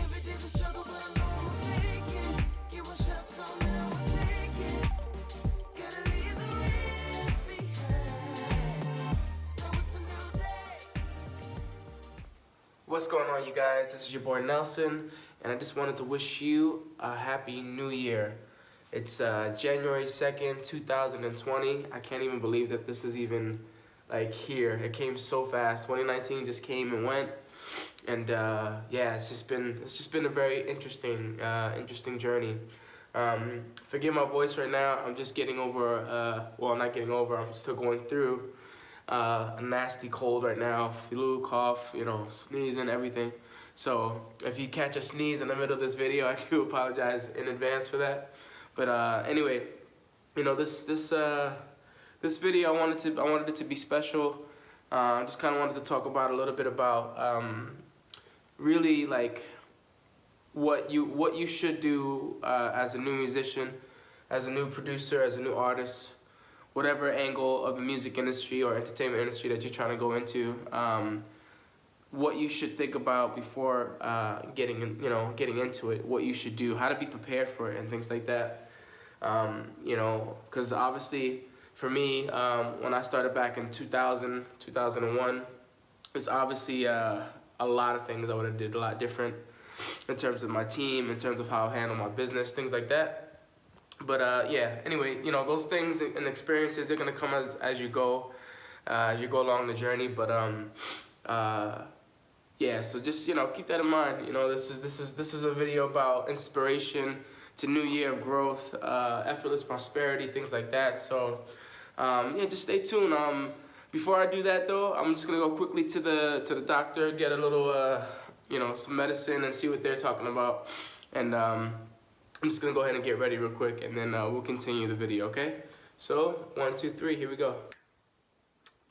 Every day's a struggle, but I know we'll make it. Get one shot, so now we'll take it. Gotta leave the rest behind. Now it's a new day. What's going on, you guys? This is your boy Nelson, and I just wanted to wish you a happy new year. It's January 2nd, 2020. I can't even believe that this is even like here. It came so fast. 2019 just came and went, and yeah, it's just been a very interesting journey. Forgive my voice right now. I'm just getting over well, not getting over. I'm still going through a nasty cold right now, flu, cough, sneezing, everything. So if you catch a sneeze in the middle of this video, I do apologize in advance for that. But anyway, this video, I wanted it to be special. I just kind of wanted to talk about a little bit about really like what you should do as a new musician, as a new producer, as a new artist, whatever angle of the music industry or entertainment industry that you're trying to go into. What you should think about before getting into it, what you should do, how to be prepared for it, and things like that. Because obviously for me, when I started back in 2001, it's obviously a lot of things I would have did a lot different in terms of my team, in terms of how I handle my business, things like that. But yeah, anyway, those things and experiences, they're gonna come as you go along the journey. But yeah, so just keep that in mind. This is a video about inspiration to new year of growth, effortless prosperity, things like that. So yeah, just stay tuned. Before I do that though, I'm just gonna go quickly to the doctor, get a little some medicine and see what they're talking about, and I'm just gonna go ahead and get ready real quick, and then we'll continue the video. Okay? So 1, 2, 3, here we go.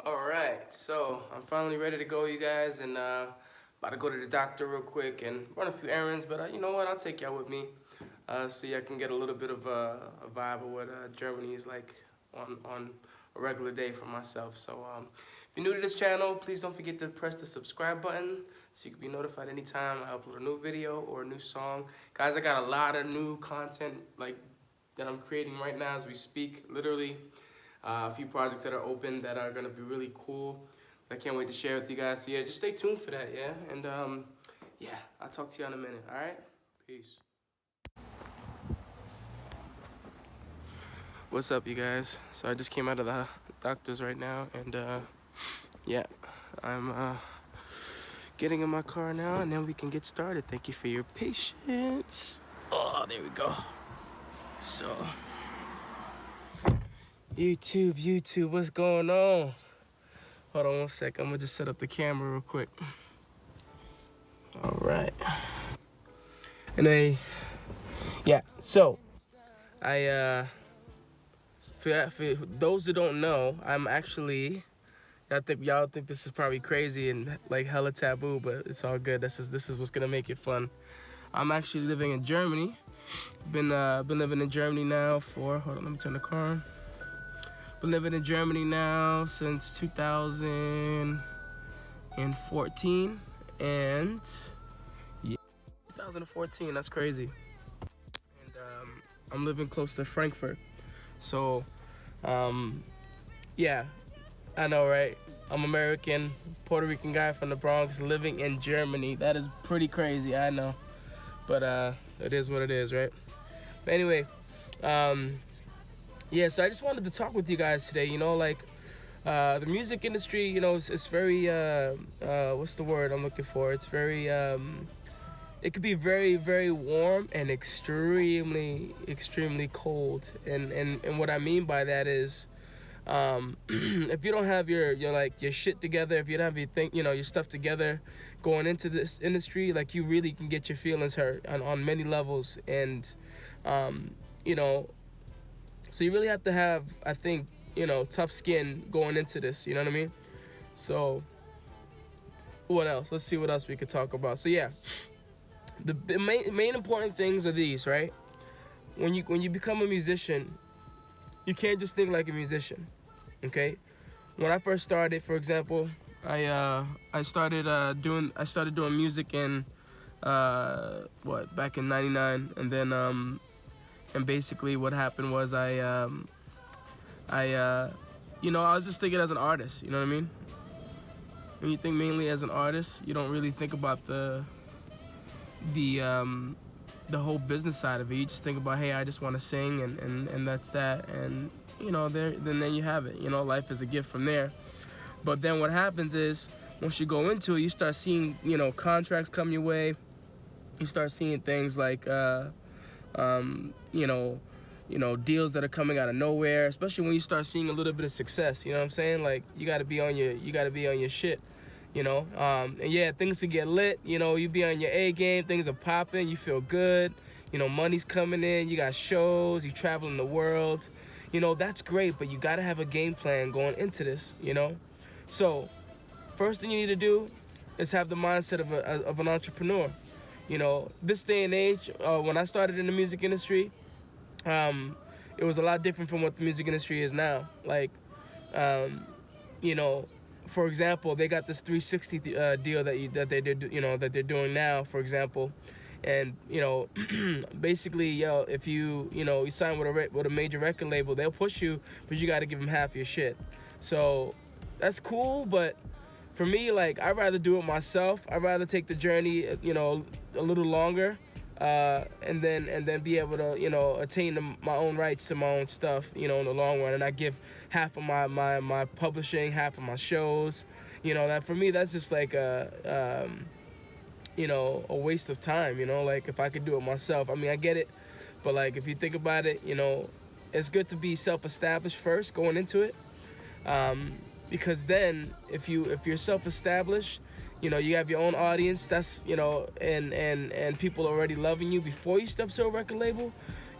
All right, so I'm finally ready to go, you guys, and about to go to the doctor real quick and run a few errands, but you know what, I'll take y'all with me so y'all can get a little bit of a vibe of what Germany is like on a regular day for myself. So if you're new to this channel, please don't forget to press the subscribe button so you can be notified anytime I upload a new video or a new song. Guys, I got a lot of new content that I'm creating right now as we speak, literally. A few projects that are open that are gonna be really cool. I can't wait to share with you guys. So yeah, just stay tuned for that, yeah? And yeah, I'll talk to you in a minute, all right? Peace. What's up, you guys? So I just came out of the doctor's right now, and yeah, I'm getting in my car now, and then we can get started. Thank you for your patience. Oh, there we go. So, YouTube, what's going on? Hold on 1 sec, I'm gonna just set up the camera real quick. All right. Anyway, yeah, so for those who don't know, I'm actually, y'all think this is probably crazy and like hella taboo, but it's all good. This is what's gonna make it fun. I'm actually living in Germany. Been living in Germany now for, hold on, let me turn the car on. Been living in Germany now since 2014, and yeah, 2014, that's crazy. And I'm living close to Frankfurt. So, yeah, I know, right? I'm American, Puerto Rican guy from the Bronx, living in Germany. That is pretty crazy, I know. But it is what it is, right? But anyway, yeah, so I just wanted to talk with you guys today. The music industry, it's very, what's the word I'm looking for? It's very, it could be very, very warm and extremely, extremely cold. And what I mean by that is, if you don't have your shit together, if you don't have your stuff together going into this industry, like, you really can get your feelings hurt on many levels. And, so you really have to have, I think, tough skin going into this, you know what I mean? So, what else? Let's see what else we could talk about. So yeah, the main important things are these, right? When you become a musician, you can't just think like a musician, okay? When I first started, for example, I started doing music in back in '99, and then and basically what happened was I I was just thinking as an artist. You know what I mean? When you think mainly as an artist, you don't really think about the the whole business side of it. You just think about, hey, I just want to sing, and that's that, and then you have it. Life is a gift from there. But then what happens is, once you go into it, you start seeing contracts come your way. You start seeing things like deals that are coming out of nowhere, especially when you start seeing a little bit of success. You know what I'm saying? Like, you gotta be on your shit. And yeah, things can get lit. You be on your A game, things are popping, you feel good. Money's coming in, you got shows, you traveling the world. That's great, but you gotta have a game plan going into this. So first thing you need to do is have the mindset of an entrepreneur. This day and age, when I started in the music industry, it was a lot different from what the music industry is now. Like, for example, they got this 360 deal that they're doing now, for example, and basically, if you sign with a major record label, they'll push you, but you got to give them half your shit. So that's cool, but for me, like, I'd rather do it myself. I'd rather take the journey, a little longer, and then be able to, attain my own rights to my own stuff, in the long run. And I give half of my publishing, half of my shows. That for me, that's just like a waste of time. Like, if I could do it myself. I mean, I get it, but like, if you think about it, it's good to be self-established first going into it. Because then if you're self-established, you have your own audience, that's and people already loving you before you step to a record label,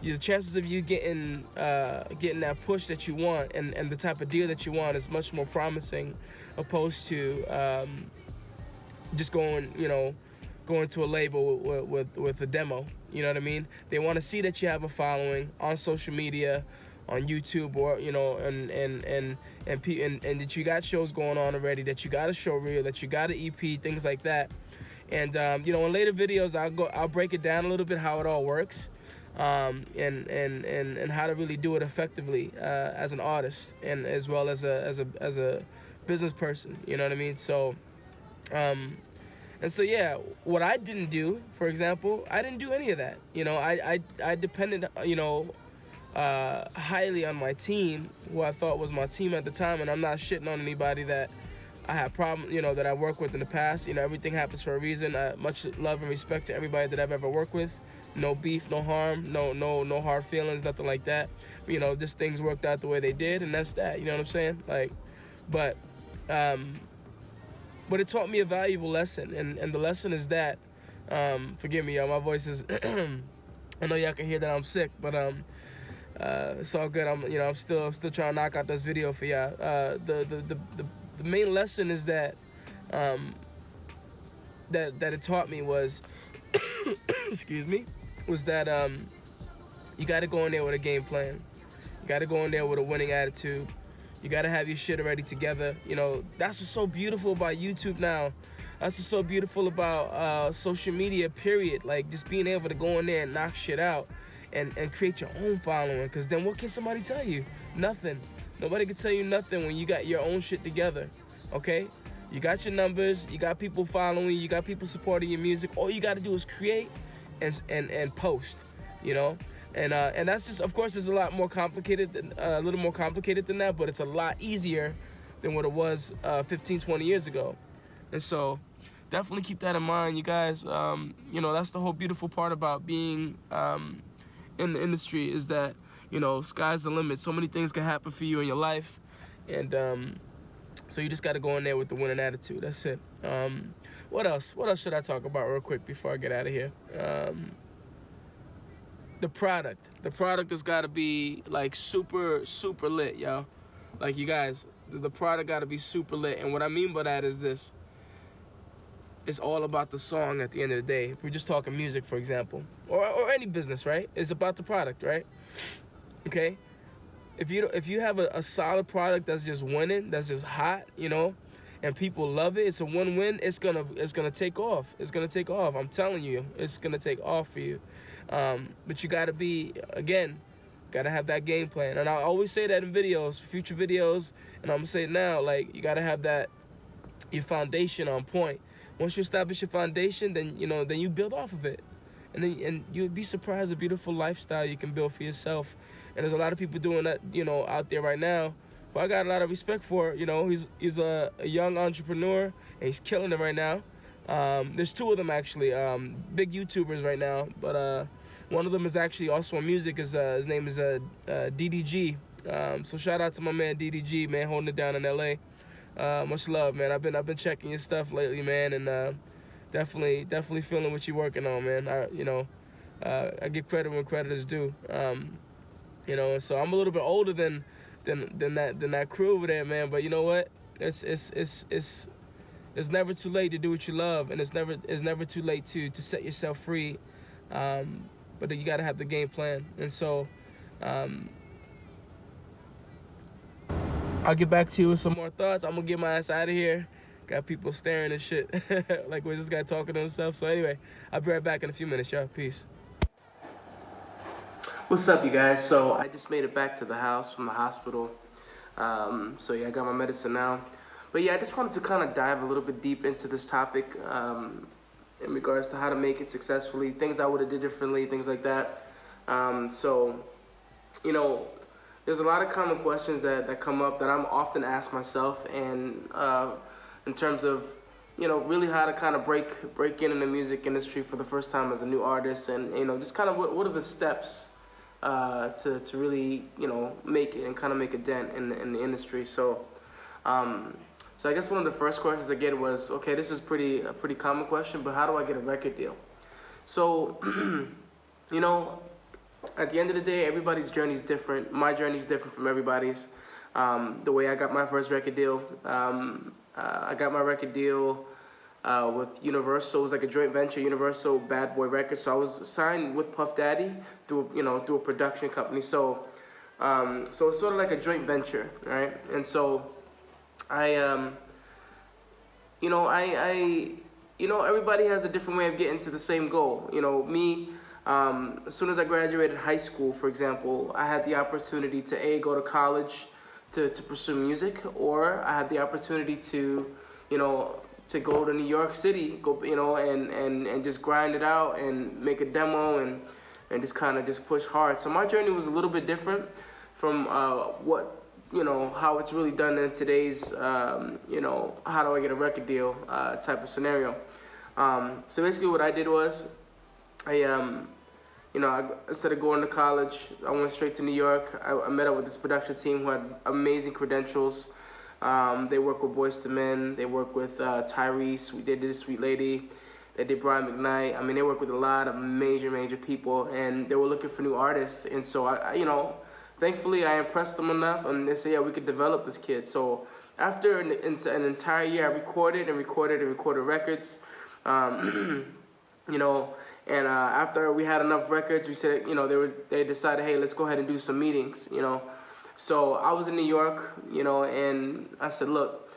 the chances of you getting that push that you want and the type of deal that you want is much more promising, opposed to just going to a label with a demo. You know what I mean? They want to see that you have a following on social media, on YouTube, or and that you got shows going on already, that you got a show reel, that you got an EP, things like that. And in later videos, I'll break it down a little bit how it all works, and how to really do it effectively as an artist and as well as a business person. You know what I mean? So and so yeah, what I didn't do, for example, I didn't do any of that. I depended highly on my team, who I thought was my team at the time, and I'm not shitting on anybody that I have problems, that I worked with in the past. Everything happens for a reason. Much love and respect to everybody that I've ever worked with. No beef, no harm, no hard feelings, nothing like that. Just things worked out the way they did, and that's that. You know what I'm saying? Like, but it taught me a valuable lesson, and the lesson is that, forgive me, y'all, my voice is, I know y'all can hear that I'm sick, but it's all good. I'm still trying to knock out this video for y'all. The main lesson is that that it taught me was, excuse me, was that you got to go in there with a game plan. You got to go in there with a winning attitude. You got to have your shit already together. That's what's so beautiful about YouTube now. That's what's so beautiful about social media, period. Like, just being able to go in there and knock shit out and create your own following. Because then what can somebody tell you? Nothing. Nobody can tell you nothing when you got your own shit together, okay? You got your numbers, you got people following you, got people supporting your music. All you got to do is create and post, And that's just, of course, it's a lot more complicated, a little more complicated than that, but it's a lot easier than what it was 15, 20 years ago. And so definitely keep that in mind, you guys. That's the whole beautiful part about being in the industry, is that, sky's the limit. So many things can happen for you in your life. And so you just got to go in there with the winning attitude. That's it. What else? What else should I talk about real quick before I get out of here? The product. The product has got to be, like, super, super lit, yo. Like, you guys, the product got to be super lit. And what I mean by that is this. It's all about the song at the end of the day. If we're just talking music, for example, or any business, right? It's about the product, right? Okay? If you have a solid product that's just winning, that's just hot, and people love it, it's a win-win. It's gonna take off. It's gonna take off. I'm telling you, it's gonna take off for you. But you gotta be, again, gotta have that game plan. And I always say that in videos, future videos, and I'm gonna say it now. Like, you gotta have that, your foundation on point. Once you establish your foundation, then then you build off of it, and you'd be surprised the beautiful lifestyle you can build for yourself. And there's a lot of people doing that, out there right now. But I got a lot of respect for. He's a young entrepreneur, and he's killing it right now. There's two of them actually, big YouTubers right now. But one of them is actually also on music. His name is Digi. So shout out to my man Digi, man, holding it down in LA. Much love, man. I've been checking your stuff lately, man, and definitely feeling what you're working on, man. I give credit when credit is due. And so I'm a little bit older than that crew over there, man. But you know what? It's never too late to do what you love, and it's never too late to set yourself free. But you gotta have the game plan, and so. I'll get back to you with some more thoughts. I'm gonna get my ass out of here. Got people staring and shit. Like, was this guy talking to himself? So anyway, I'll be right back in a few minutes, y'all. Peace. What's up, you guys? So I just made it back to the house from the hospital. So yeah, I got my medicine now. But yeah, I just wanted to kind of dive a little bit deep into this topic in regards to how to make it successfully, things I would have did differently, things like that. There's a lot of common questions that come up that I'm often asked myself, and in terms of, really how to kind of break in the music industry for the first time as a new artist, and, just kind of what are the steps to really, make it and kind of make a dent in the industry. So I guess one of the first questions I get was, okay, this is a pretty common question, but how do I get a record deal? So, at the end of the day, everybody's journey is different. My journey is different from everybody's. The way I got my first record deal, I got my record deal with Universal. It was like a joint venture, Universal Bad Boy Records. So I was signed with Puff Daddy through a production company. So it's sort of like a joint venture, right? And so everybody has a different way of getting to the same goal. Me. As soon as I graduated high school, for example, I had the opportunity to go to college to pursue music, or I had the opportunity to go to New York City, and just grind it out and make a demo and just kind of just push hard. So my journey was a little bit different from how it's really done in today's, how do I get a record deal type of scenario. So basically what I did was, instead of going to college, I went straight to New York. I met up with this production team who had amazing credentials. They work with Boyz II Men. They work with Tyrese. They did Sweet Lady. They did Brian McKnight. I mean, they work with a lot of major people, and they were looking for new artists. And so, thankfully, I impressed them enough, and they said, yeah, we could develop this kid. So after an entire year, I recorded records. And after we had enough records, we said, they decided, hey, let's go ahead and do some meetings, So I was in New York, and I said, look,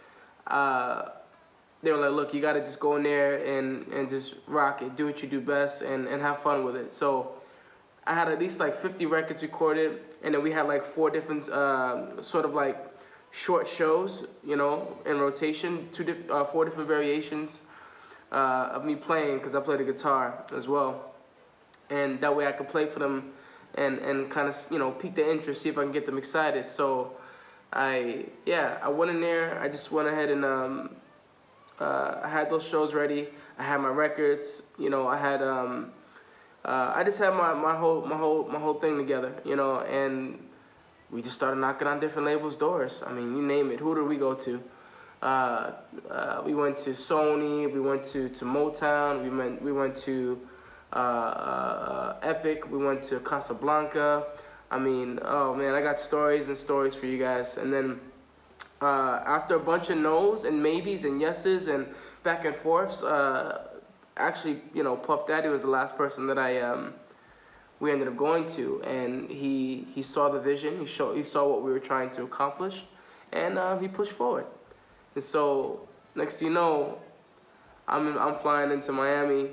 they were like, look, you got to just go in there and just rock it, do what you do best, and have fun with it. So I had at least like 50 records recorded, and then we had like 4 different sort of like short shows, in rotation, 4 different variations of me playing, because I play the guitar as well, and that way I could play for them and kind of pique their interest, see if I can get them excited. So I went in there. I just went ahead and I had those shows ready. I had my records, I had I just had my whole thing together, and we just started knocking on different labels' doors. I mean, you name it. Who did we go to? We went to Sony, we went to Motown, we went to Epic, we went to Casablanca. I mean, oh man, I got stories and stories for you guys. And then after a bunch of no's and maybes and yeses and back and forths, actually, Puff Daddy was the last person that we ended up going to, and he saw the vision, he saw what we were trying to accomplish, and he pushed forward. And so next thing you know, I'm flying into Miami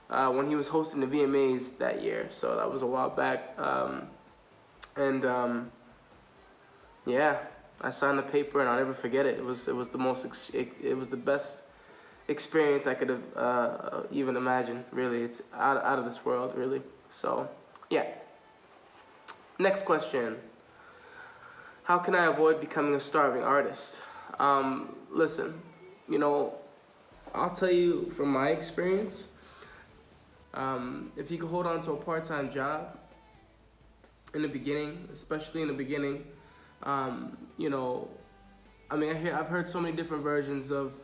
when he was hosting the VMAs that year. So that was a while back. Yeah, I signed the paper and I'll never forget it. It was the best experience I could have even imagined. Really, it's out of this world. Really. So yeah. Next question. How can I avoid becoming a starving artist? Listen, I'll tell you from my experience, if you can hold on to a part-time job in the beginning, especially in the beginning, I've heard so many different versions of,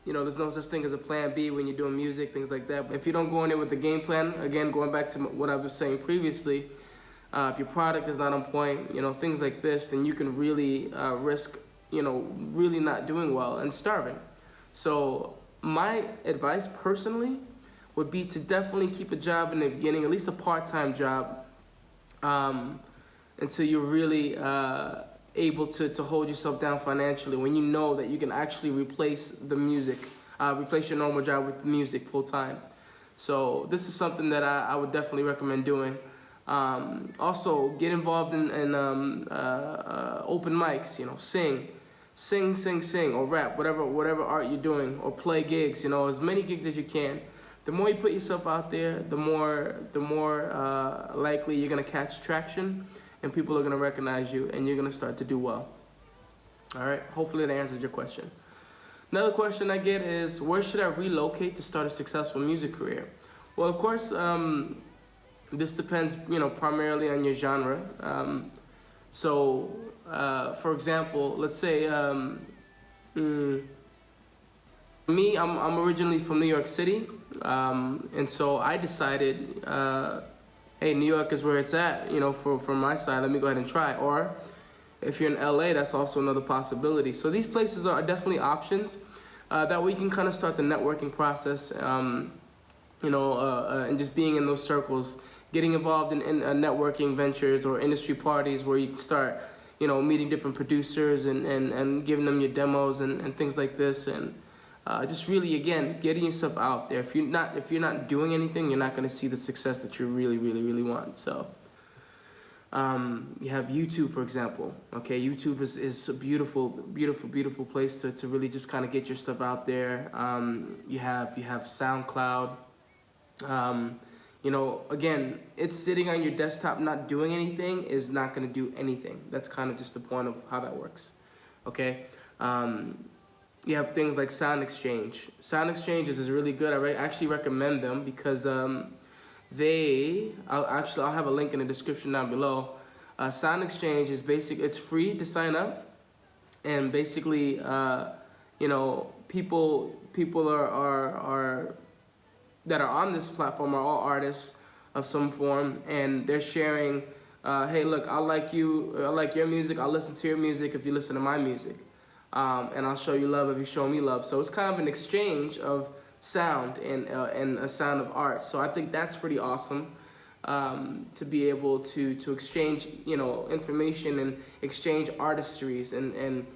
there's no such thing as a plan B when you're doing music, things like that. But if you don't go in there with the game plan, again, going back to what I was saying previously, if your product is not on point, things like this, then you can really risk, really not doing well and starving. So my advice personally would be to definitely keep a job in the beginning, at least a part-time job, until you're really able to hold yourself down financially, when you know that you can actually replace the music, replace your normal job with music full-time. So this is something that I would definitely recommend doing. Also, get involved in open mics, sing, or rap, whatever art you're doing, or play gigs, as many gigs as you can. The more you put yourself out there, the more likely you're gonna catch traction, and people are gonna recognize you, and you're gonna start to do well. All right, hopefully that answers your question. Another question I get is, where should I relocate to start a successful music career? Well, of course, this depends, primarily on your genre. For example, let's say, me, I'm originally from New York City, and so I decided, hey, New York is where it's at, from my side, let me go ahead and try. Or if you're in LA, that's also another possibility. So these places are definitely options that we can kind of start the networking process, and just being in those circles, getting involved in networking ventures or industry parties where you can start, meeting different producers and giving them your demos and things like this, and just really, again, getting yourself out there. If you're not doing anything, you're not going to see the success that you really want. So you have YouTube, for example. Okay, YouTube is a beautiful place to really just kind of get your stuff out there. You have SoundCloud. Again, it's sitting on your desktop not doing anything is not going to do anything. That's kind of just the point of how that works. Okay. You have things like SoundExchange. SoundExchange is really good. I actually recommend them because I'll have a link in the description down below. SoundExchange is it's free to sign up, and basically, people are that are on this platform are all artists of some form, and they're sharing, hey, look, I like your music, I'll listen to your music if you listen to my music. And I'll show you love if you show me love. So it's kind of an exchange of sound and a sound of art. So I think that's pretty awesome, to be able to exchange, information and exchange artistries and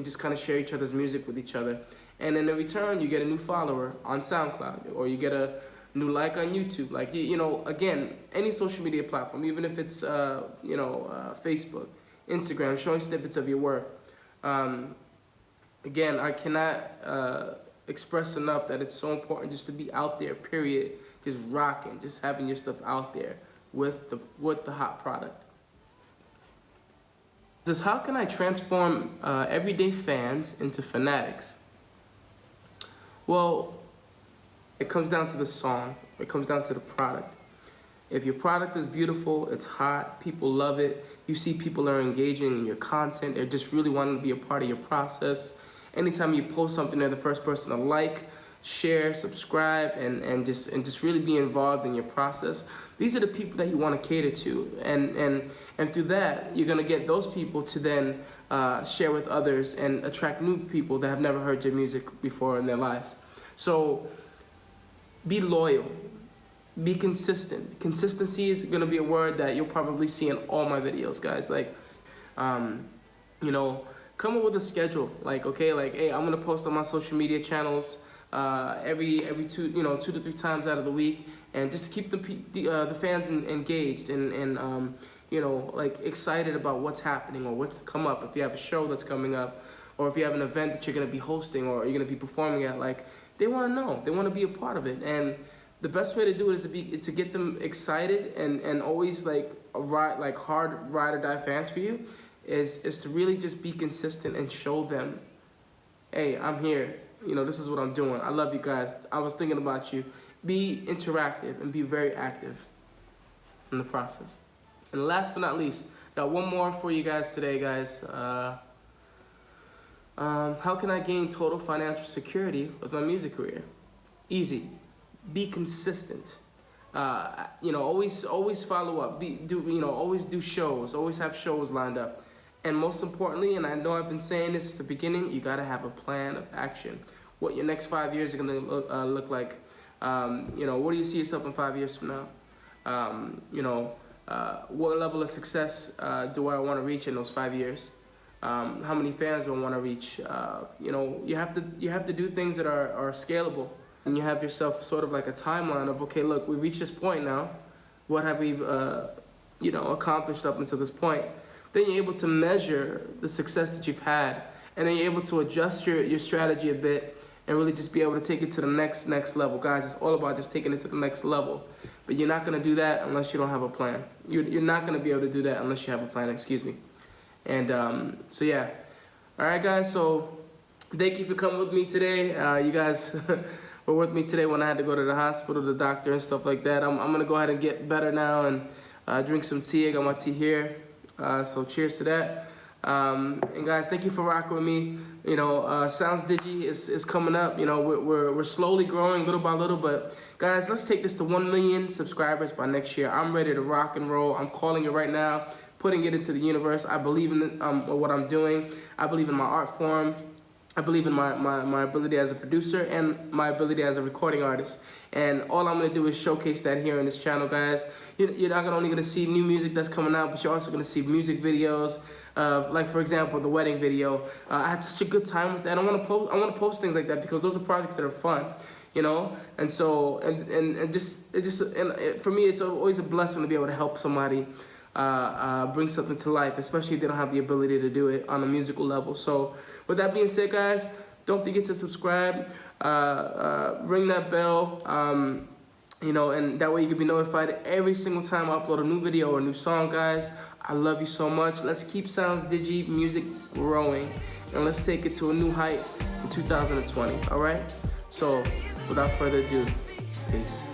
just kind of share each other's music with each other. And in return, you get a new follower on SoundCloud, or you get a new like on YouTube. Like, again, any social media platform, even if it's, Facebook, Instagram, showing snippets of your work. Again, I cannot express enough that it's so important just to be out there, period, just rocking, just having your stuff out there with the hot product. This is, how can I transform everyday fans into fanatics? Well, it comes down to the song. It comes down to the product. If your product is beautiful, it's hot, people love it, you see people are engaging in your content, they're just really wanting to be a part of your process. Anytime you post something, they're the first person to like, share, subscribe, and just really be involved in your process. These are the people that you want to cater to, and through that, you're gonna get those people to then share with others and attract new people that have never heard your music before in their lives. So be loyal. Be consistent. Consistency is going to be a word that you'll probably see in all my videos, guys. Like, come up with a schedule. Like, okay, like, hey, I'm gonna post on my social media channels every 2 to 3 times out of the week, and just keep the fans engaged and like excited about what's happening or what's to come up. If you have a show that's coming up, or if you have an event that you're gonna be hosting or you're gonna be performing at, like, they want to know, they want to be a part of it. And the best way to do it is to get them excited and always like hard ride or die fans for you is to really just be consistent and show them, hey, I'm here. This is what I'm doing. I love you guys. I was thinking about you. Be interactive and be very active in the process. And last but not least, got one more for you guys today, guys. How can I gain total financial security with my music career? Easy. Be consistent. Always follow up. Always do shows. Always have shows lined up. And most importantly, and I know I've been saying this since the beginning, you gotta have a plan of action. What your next 5 years are gonna look like. What do you see yourself in 5 years from now? What level of success do I want to reach in those 5 years? How many fans do I want to reach? You have to do things that are scalable, and you have yourself sort of like a timeline of, okay, look, we reached this point now. What have we accomplished up until this point? Then you're able to measure the success that you've had, and then you're able to adjust your strategy a bit and really just be able to take it to the next level. Guys, it's all about just taking it to the next level. But you're not gonna do that unless you don't have a plan. You're not gonna be able to do that unless you have a plan, excuse me. And so yeah. All right, guys, so thank you for coming with me today. You guys were with me today when I had to go to the hospital, the doctor and stuff like that. I'm gonna go ahead and get better now and drink some tea. I got my tea here. So cheers to that. And guys, thank you for rocking with me. Sounds Digi is coming up. We're slowly growing little by little, but guys, let's take this to 1 million subscribers by next year. I'm ready to rock and roll. I'm calling it right now, putting it into the universe. I believe in what I'm doing. I believe in my art form. I believe in my ability as a producer and my ability as a recording artist. And all I'm going to do is showcase that here on this channel, guys. You're not only going to see new music that's coming out, but you're also going to see music videos. Like, for example, the wedding video. I had such a good time with that. I want to post things like that because those are projects that are fun, And so, for me, it's always a blessing to be able to help somebody bring something to life, especially if they don't have the ability to do it on a musical level. So with that being said, guys, don't forget to subscribe, ring that bell, and that way you can be notified every single time I upload a new video or a new song, guys. I love you so much. Let's keep Sounds Digi music growing, and let's take it to a new height in 2020, all right? So without further ado, peace.